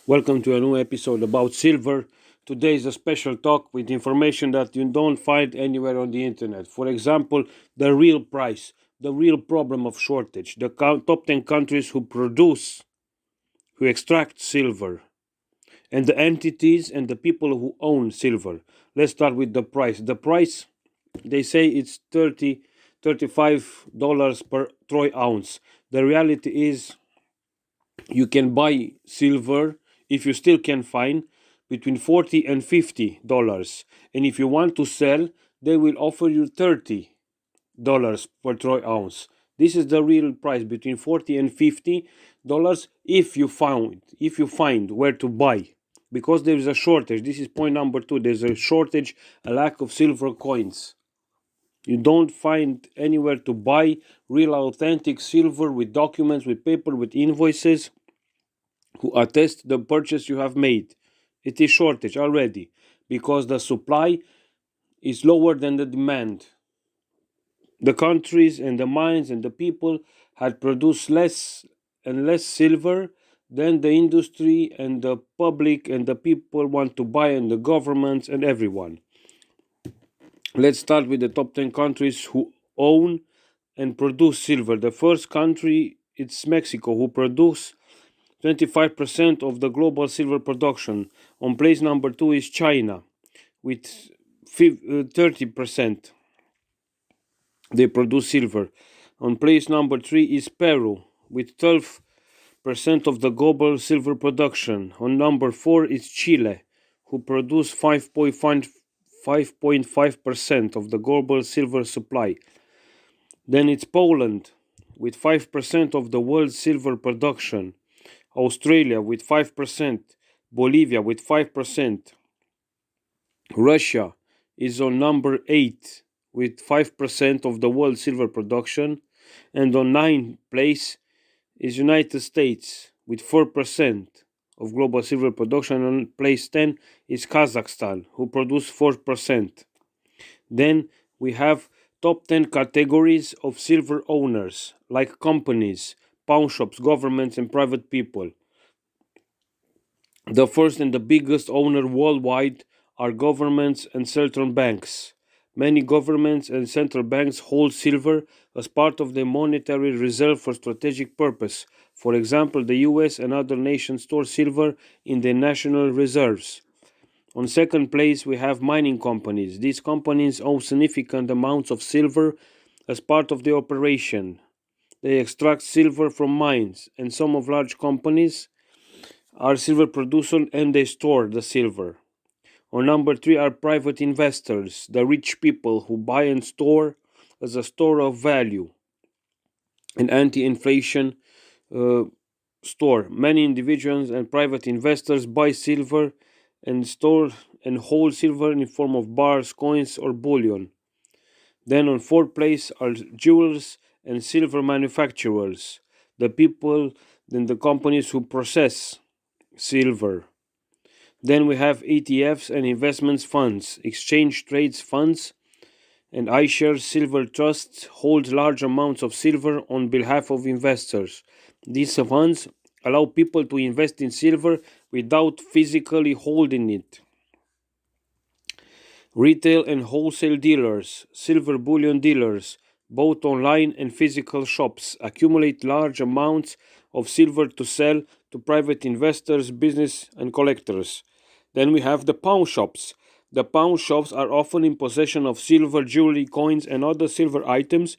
Welcome to a new episode about silver. Today is a special talk with information that you don't find anywhere on the internet. For example, the real price, the real problem of shortage, the top 10 countries who extract silver, and the entities and the people who own silver. Let's start with the price. The price, they say it's $35 per troy ounce. The reality is you can buy silver if you still can find between $40 and $50, and if you want to sell they will offer you $30 per troy ounce. This is the real price, between $40 and $50, if you find where to buy, because there is a shortage. This is point number two. There's a shortage, a lack of silver coins. You don't find anywhere to buy real authentic silver with documents, with paper, with invoices who attest the purchase you have made. It is shortage already because the supply is lower than the demand. The countries and the mines and the people had produced less and less silver than the industry and the public and the people want to buy, and the governments and everyone. Let's start with the top 10 countries who own and produce silver. The first country, it's Mexico, who produce 25% of the global silver production. On place number two is China with 30%. They produce silver. On place number three is Peru with 12% of the global silver production. On number four is Chile, who produce 5.5% of the global silver supply. Then it's Poland with 5% of the world's silver production. Australia with 5%, Bolivia with 5%. Russia is on number 8 with 5% of the world silver production, and on 9th place is United States with 4% of global silver production. On place 10 is Kazakhstan, who produce 4%. Then we have top 10 categories of silver owners, like companies, pawn shops, governments, and private people. The first and the biggest owner worldwide are governments and central banks. Many governments and central banks hold silver as part of their monetary reserve for strategic purpose. For example, the US and other nations store silver in their national reserves. On second place, we have mining companies. These companies own significant amounts of silver as part of their operation. They extract silver from mines, and some of large companies are silver producers and they store the silver. On number three are private investors, the rich people who buy and store as a store of value, an anti-inflation uh, store. Many individuals and private investors buy silver and store and hold silver in form of bars, coins, or bullion. Then on fourth place are jewelers and silver manufacturers, the people and the companies who process silver. Then we have ETFs and investments funds, exchange trades funds, and iShares silver trusts hold large amounts of silver on behalf of investors. These funds allow people to invest in silver without physically holding it. Retail and wholesale dealers, silver bullion dealers, both online and physical shops, accumulate large amounts of silver to sell to private investors, business, and collectors. Then we have the pawn shops. The pawn shops are often in possession of silver jewelry, coins, and other silver items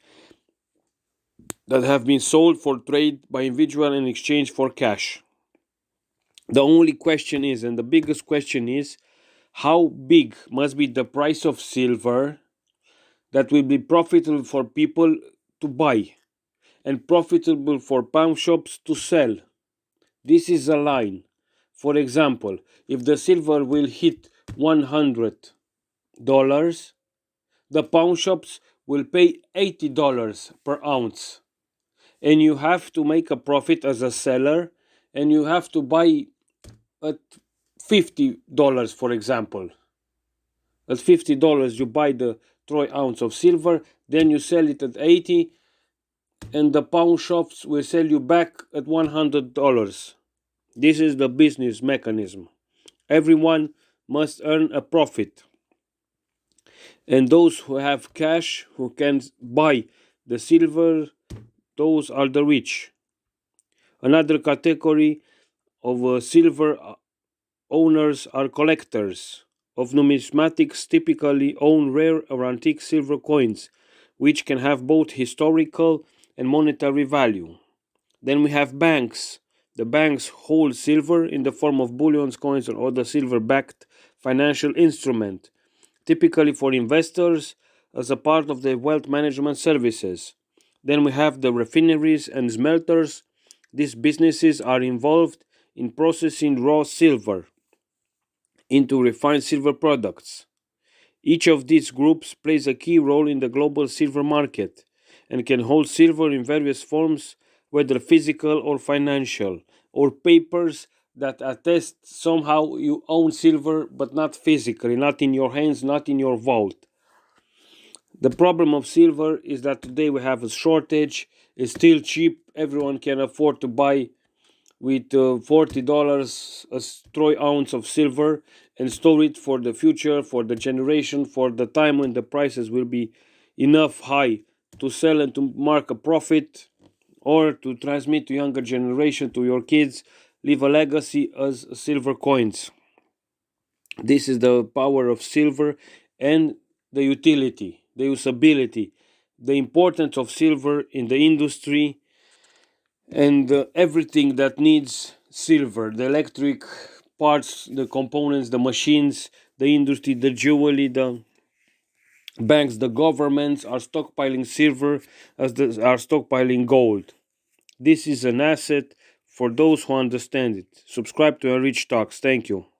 that have been sold for trade by individual in exchange for cash. The only question is, and the biggest question is, how big must be the price of silver that will be profitable for people to buy and profitable for pawn shops to sell? This is a line. For example, if the silver will hit $100, the pawn shops will pay $80 per ounce. And you have to make a profit as a seller, and you have to buy at $50, for example. At $50 you buy the troy ounce of silver, then you sell it at 80, and the pawn shops will sell you back at $100. This is the business mechanism. Everyone must earn a profit, and those who have cash who can buy the silver, those are the rich. Another category of silver owners are collectors of numismatics, typically own rare or antique silver coins, which can have both historical and monetary value. Then we have banks. The banks hold silver in the form of bullions, coins, or other silver backed financial instrument, typically for investors as a part of their wealth management services. Then we have the refineries and smelters. These businesses are involved in processing raw silver into refined silver products. Each of these groups plays a key role in the global silver market and can hold silver in various forms, whether physical or financial, or papers that attest somehow you own silver but not physically, not in your hands, not in your vault. The problem of silver is that today we have a shortage, it's still cheap, everyone can afford to buy with $40 a troy ounce of silver and store it for the future, for the generation, for the time when the prices will be enough high to sell and to mark a profit, or to transmit to younger generation, to your kids, leave a legacy as silver coins. This is the power of silver, and the utility, the usability, the importance of silver in the industry, and everything that needs silver, the electric parts, the components, the machines, the industry, the jewelry, the banks, the governments are stockpiling silver as they are stockpiling gold. This is an asset for those who understand it. Subscribe to Enrich Talks. Thank you.